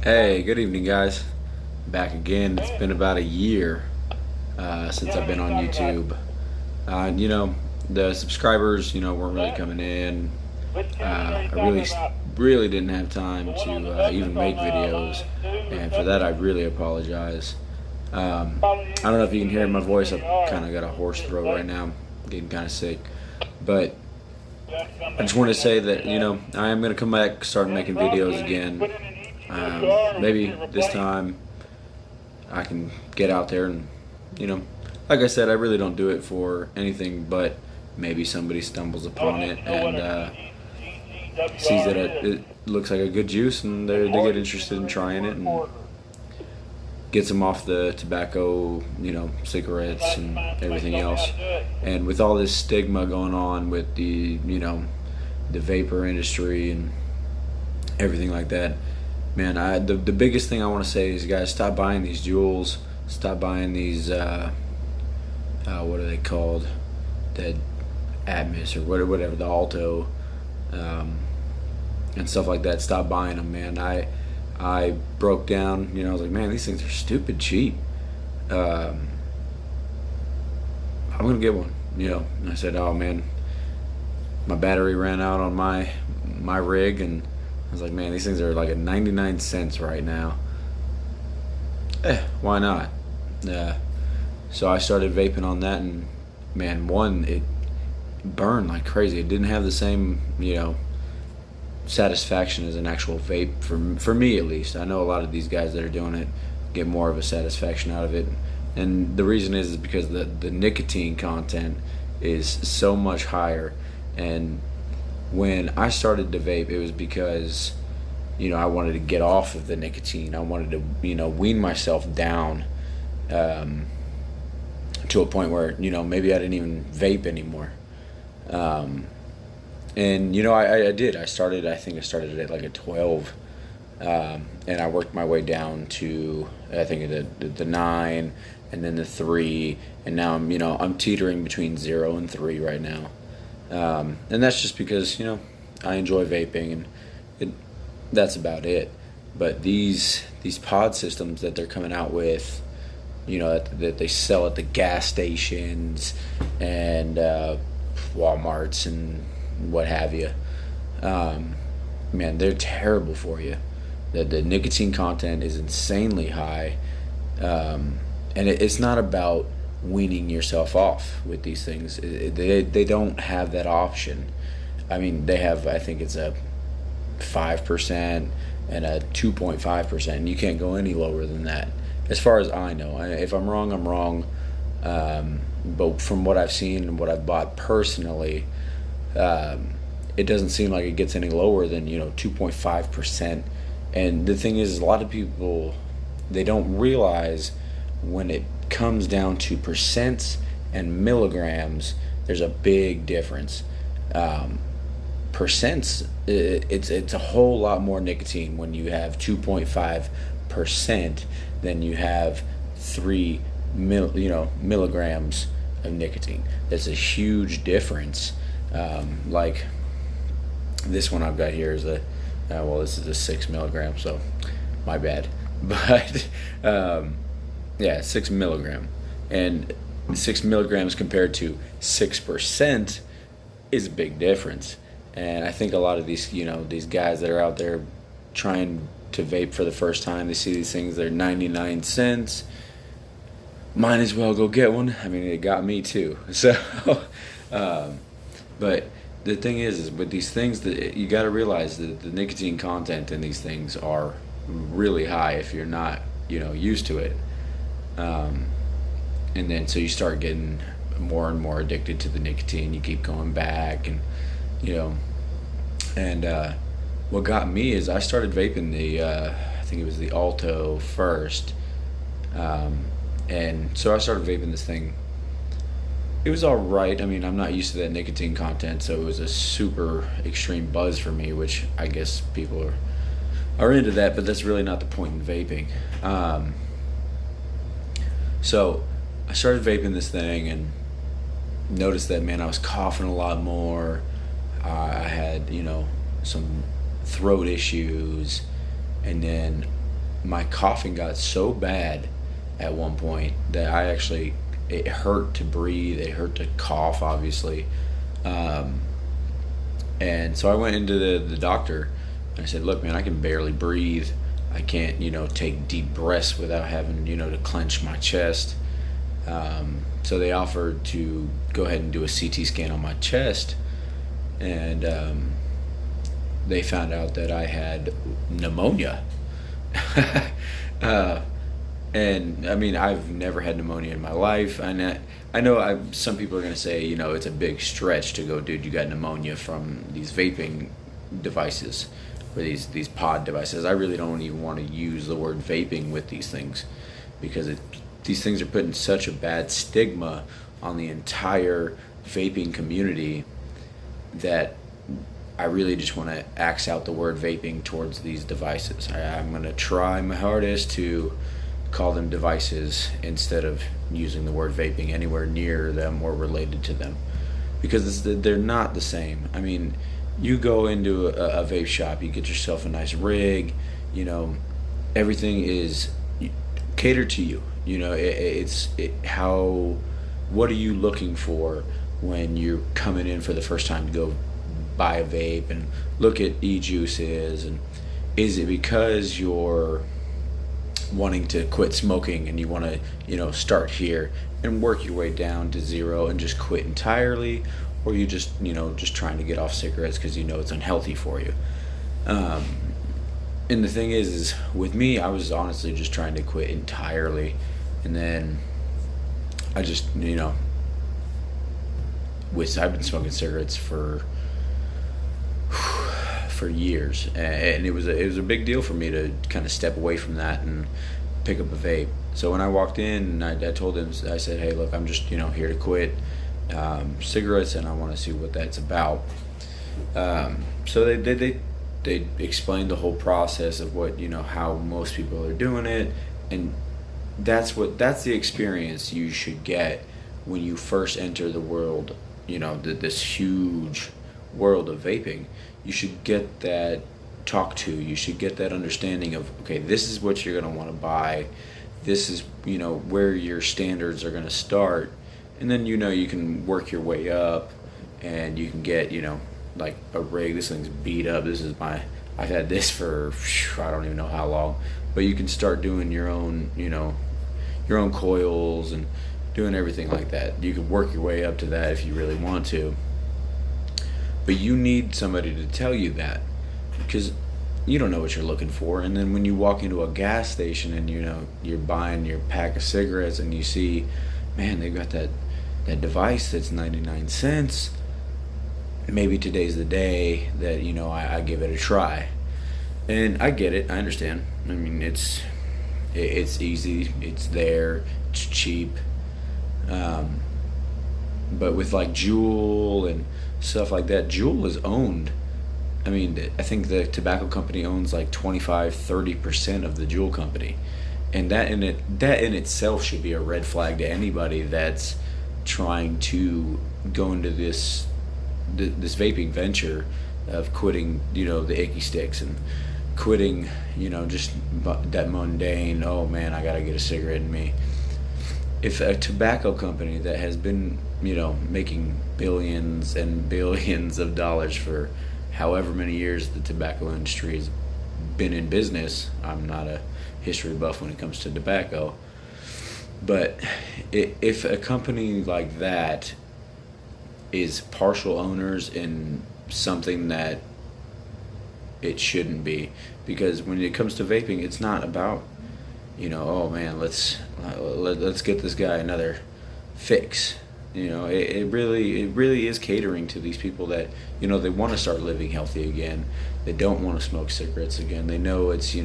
Hey, good evening, guys. Back again. It's been about a year since I've been on YouTube. The subscribers, weren't really coming in. I really didn't have time to even make videos, and for that, I really apologize. I don't know if you can hear my voice. I've kind of got a hoarse throat right now. I'm getting kind of sick, but I just want to say that I am going to come back, start making videos again. Maybe this time I can get out there and, like I said, I really don't do it for anything but maybe somebody stumbles upon it and sees that it looks like a good juice and they get interested in trying it and gets them off the tobacco, cigarettes and everything else. And with all this stigma going on with the vapor industry and everything like that, man, the biggest thing I want to say is, guys, stop buying these Juuls. Stop buying these, what are they called? The Atmos or whatever, the Alto, and stuff like that. Stop buying them, man. I broke down, I was like, man, these things are stupid cheap. I'm going to get one, And I said, oh, man, my battery ran out on my rig, and I was like, man, these things are like at 99 cents right now. Why not? So I started vaping on that, and man, it burned like crazy. It didn't have the same, satisfaction as an actual vape for me, at least. I know a lot of these guys that are doing it get more of a satisfaction out of it, and the reason is because the nicotine content is so much higher. And when I started to vape, it was because I wanted to get off of the nicotine. I wanted to wean myself down to a point where maybe I didn't even vape anymore. And I did. I think I started at like a 12, and I worked my way down to, I think, the 9, and then the 3, and now I'm teetering between 0 and 3 right now. And that's just because I enjoy vaping, and that's about it. But these pod systems that they're coming out with, that they sell at the gas stations and Walmarts and what have you, man, they're terrible for you. The nicotine content is insanely high, and it's not about weaning yourself off with these things. They don't have that option. I mean, they have, I think it's a 5% and a 2.5%. You can't go any lower than that, as far as I know. If I'm wrong, I'm wrong. But from what I've seen and what I've bought personally, it doesn't seem like it gets any lower than 2.5%. And the thing is, a lot of people, they don't realize when it comes down to percents and milligrams, there's a big difference. Percents, it's a whole lot more nicotine when you have 2.5% than you have 3 milligrams of nicotine. That's a huge difference. Like this one I've got here is this is a 6 milligram, so my bad. But yeah, 6 milligram, and 6 milligrams compared to 6% is a big difference. And I think a lot of these these guys that are out there trying to vape for the first time, they see these things, they're 99 cents. Might as well go get one. I mean, it got me too. So, but the thing is with these things, that you got to realize that the nicotine content in these things are really high if you're not used to it. And then so you start getting more and more addicted to the nicotine. You keep going back, and what got me is I started vaping I think it was the Alto first, and so I started vaping this thing. It was all right. I mean, I'm not used to that nicotine content, so it was a super extreme buzz for me, which I guess people are into that, but that's really not the point in vaping. So I started vaping this thing and noticed that, man, I was coughing a lot more. I had, some throat issues, And then my coughing got so bad at one point that it hurt to breathe, it hurt to cough, obviously. Um, and so I went into the doctor and I said, look, man, I can barely breathe. I can't, take deep breaths without having, to clench my chest. So they offered to go ahead and do a CT scan on my chest. And they found out that I had pneumonia. uh, and I mean, I've never had pneumonia in my life. And I know some people are going to say, it's a big stretch to go, dude, you got pneumonia from these vaping devices or these pod devices. I really don't even want to use the word vaping with these things because these things are putting such a bad stigma on the entire vaping community that I really just want to axe out the word vaping towards these devices. I'm going to try my hardest to call them devices instead of using the word vaping anywhere near them or related to them, because they're not the same. I mean, you go into a vape shop, you get yourself a nice rig, everything is catered to you. What are you looking for when you're coming in for the first time to go buy a vape and look at e-juices? And is it because you're wanting to quit smoking and you want to start here and work your way down to zero and just quit entirely, or you just trying to get off cigarettes because it's unhealthy for you? And the thing is with me, I was honestly just trying to quit entirely. And then I just I've been smoking cigarettes for years, and it was a big deal for me to kind of step away from that and pick up a vape. So when I walked in, I told him, I said, hey, look, I'm just here to quit cigarettes, and I want to see what that's about. So they explained the whole process of what how most people are doing it, and that's the experience you should get when you first enter the world, this huge world of vaping. You should get that talk to. You should get that understanding of, okay, this is what you're going to want to buy. This is, where your standards are going to start. And then, you can work your way up and you can get, like a rig. This thing's beat up. I've had this for, I don't even know how long. But you can start doing your own, your own coils and doing everything like that. You can work your way up to that if you really want to. But you need somebody to tell you that, because you don't know what you're looking for. And then when you walk into a gas station and you're buying your pack of cigarettes and you see, man, they've got that device that's 99 cents. Maybe today's the day that I give it a try. And I get it. I understand. I mean, it's easy. It's there. It's cheap. But with like Juul and stuff like that, Juul is owned. I mean, I think the tobacco company owns like 25-30% of the Juul company, and that in itself should be a red flag to anybody that's trying to go into this vaping venture of quitting, the icky sticks and quitting, just that mundane. Oh man, I gotta get a cigarette in me. If a tobacco company that has been, making billions and billions of dollars for however many years the tobacco industry has been in business — I'm not a history buff when it comes to tobacco — but if a company like that is partial owners in something that it shouldn't be, because when it comes to vaping, it's not about, oh man, let's get this guy another fix. It really is catering to these people that, they want to start living healthy again. They don't want to smoke cigarettes again. They know it's,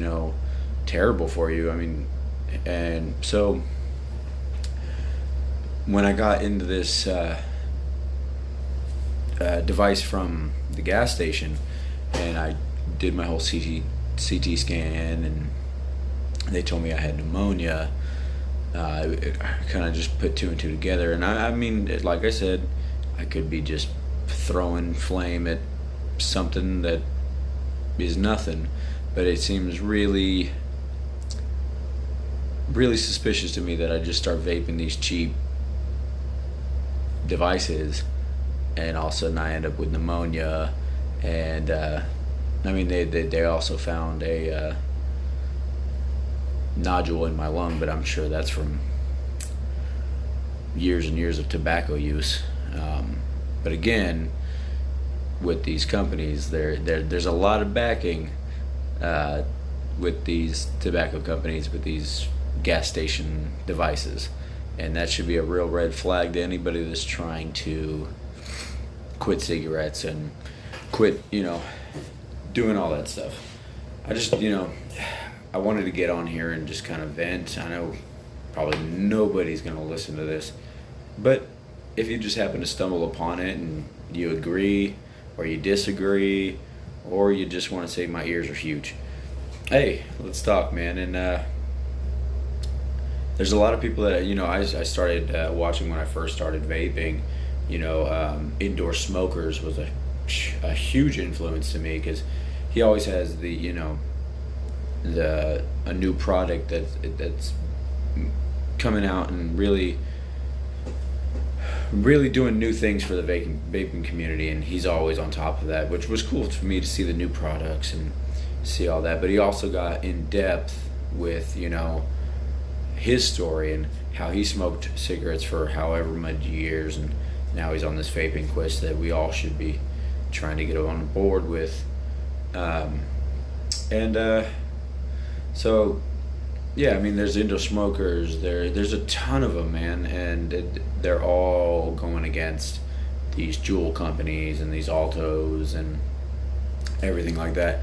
terrible for you. I mean, and so when I got into this device from the gas station and I did my whole CT scan and they told me I had pneumonia, I kind of just put two and two together. And I mean, like I said, I could be just throwing flame at something that is nothing. but it seems really, really suspicious to me that I just start vaping these cheap devices, and all of a sudden I end up with pneumonia. And I mean, they also found a nodule in my lung, but I'm sure that's from years and years of tobacco use. But again, with these companies, there's a lot of backing with these tobacco companies, with these gas station devices, and that should be a real red flag to anybody that's trying to quit cigarettes and quit, doing all that stuff. I just, I wanted to get on here and just kind of vent. I know probably nobody's going to listen to this, but if you just happen to stumble upon it and you agree or you disagree, or you just want to say my ears are huge, hey, let's talk, man. And there's a lot of people that, I started watching when I first started vaping. Indoor Smokers was a huge influence to me, because he always has a new product that's coming out and really doing new things for the vaping community, and he's always on top of that, which was cool for me to see the new products and see all that. But he also got in depth with his story and how he smoked cigarettes for however many years, and now he's on this vaping quest that we all should be trying to get on board with. So yeah, I mean, there's indoor smokers. There's a ton of them, man, and they're all going against these Juul companies and these Altos and everything like that.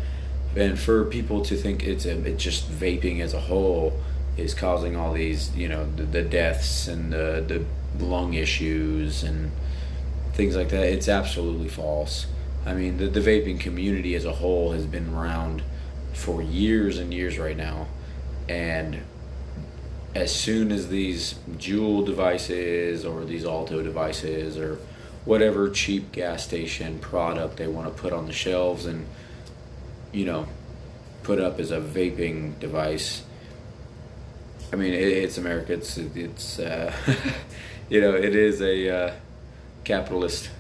And for people to think it's just vaping as a whole is causing all these, the deaths and the lung issues and things like that, it's absolutely false. I mean, the vaping community as a whole has been around for years and years right now. And as soon as these Juul devices or these Alto devices or whatever cheap gas station product they want to put on the shelves and, put up as a vaping device, I mean, it's America. It's it is a capitalist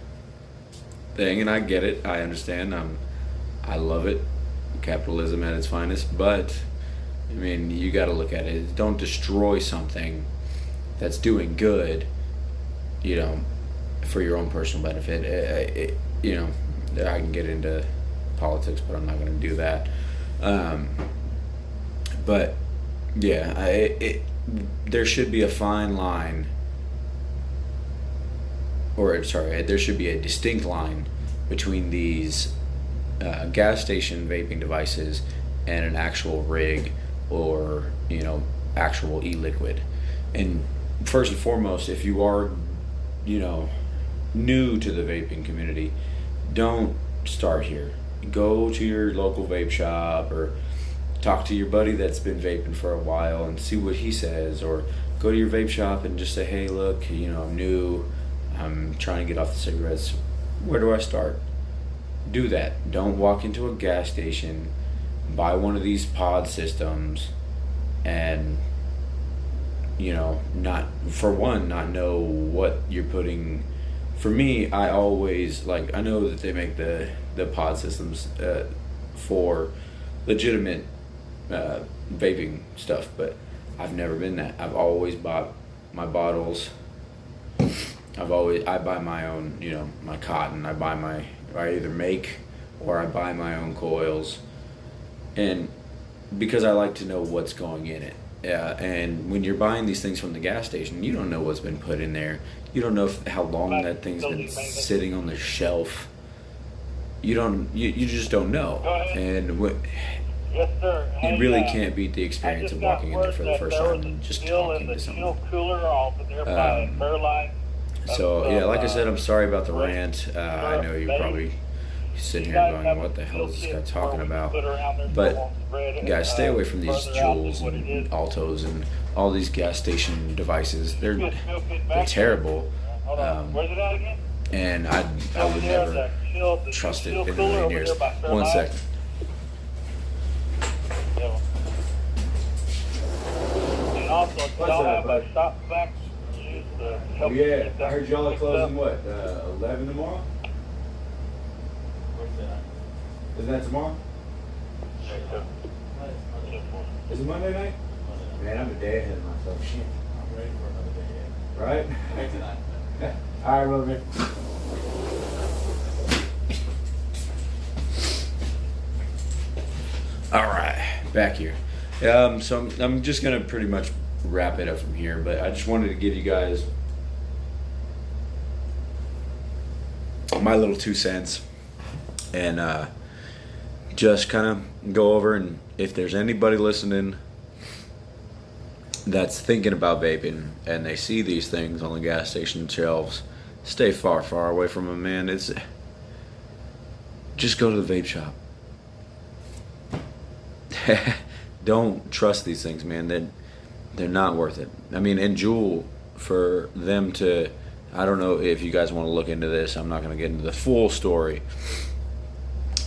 thing, and I get it. I understand. I love it. Capitalism at its finest. But I mean, you got to look at it. Don't destroy something that's doing good, for your own personal benefit. I can get into politics, but I'm not going to do that. But yeah, there should be a fine line, there should be a distinct line between these gas station vaping devices and an actual rig or actual e-liquid. And first and foremost, if you are new to the vaping community, don't start here. Go to your local vape shop or talk to your buddy that's been vaping for a while and see what he says, or go to your vape shop and just say, hey, look, I'm new, I'm trying to get off the cigarettes, where do I start? Do that. Don't walk into a gas station, buy one of these pod systems, and not know what you're putting. For me, I always I know that they make the pod systems for legitimate vaping stuff, but I've never been that. I've always bought my bottles. I buy my own, my cotton. I either make or I buy my own coils, and because I like to know what's going in it. And when you're buying these things from the gas station, you don't know what's been put in there. You don't know how long that thing's been sitting on the shelf. You just don't know. And Yes, sir. you really can't beat the experience of walking in there for the first time and just talking to someone. So yeah, like I said, I'm sorry about the rant. I know you're probably sitting here going, what the hell is this guy talking about? But guys, stay away from these Juuls and Altos and all these gas station devices. They're terrible. And I would never trust it in a million years. 1 second. y'all up, have bud? a shop vac used to Oh, help yeah, get I that heard y'all are fixed closing up? what, 11 tomorrow? Isn't that tomorrow? Is it Monday night? Man, I'm a day ahead of myself. Shit. I'm ready for another day yet. Right? Maybe tonight. All right, brother. All right, back here. So I'm just gonna pretty much wrap it up from here, but I just wanted to give you guys my little 2 cents and just kind of go over, and if there's anybody listening that's thinking about vaping and they see these things on the gas station shelves, stay far, far away from them, man. It's just go to the vape shop. Don't trust these things, man. They're not worth it. I mean, and Juul, for them to, I don't know if you guys want to look into this. I'm not going to get into the full story,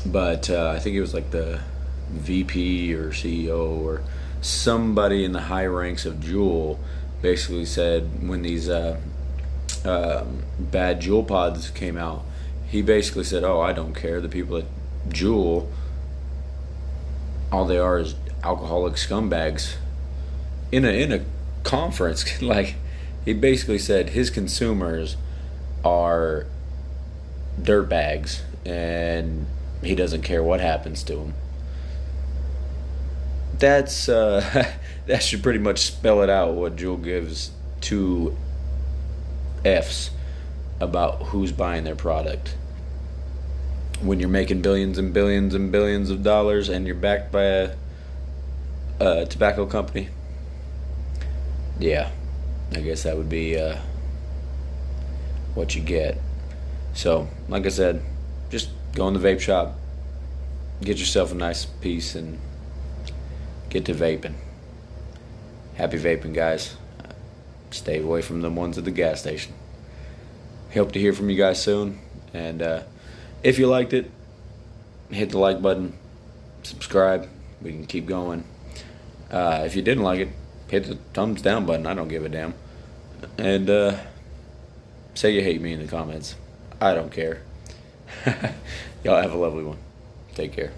but I think it was like the VP or CEO or somebody in the high ranks of Juul basically said when these bad Juul pods came out, he basically said, "Oh, I don't care. The people at Juul, all they are is alcoholic scumbags." In a conference, like, he basically said his consumers are dirtbags and he doesn't care what happens to them. That's that should pretty much spell it out, what Juul gives two F's about who's buying their product. When you're making billions and billions and billions of dollars and you're backed by a tobacco company, yeah, I guess that would be what you get. So, like I said, just go in the vape shop, get yourself a nice piece, and get to vaping. Happy vaping, guys. Stay away from the ones at the gas station. Hope to hear from you guys soon. And if you liked it, hit the like button, subscribe. We can keep going. If you didn't like it, hit the thumbs down button. I don't give a damn. And say you hate me in the comments. I don't care. Y'all have a lovely one. Take care.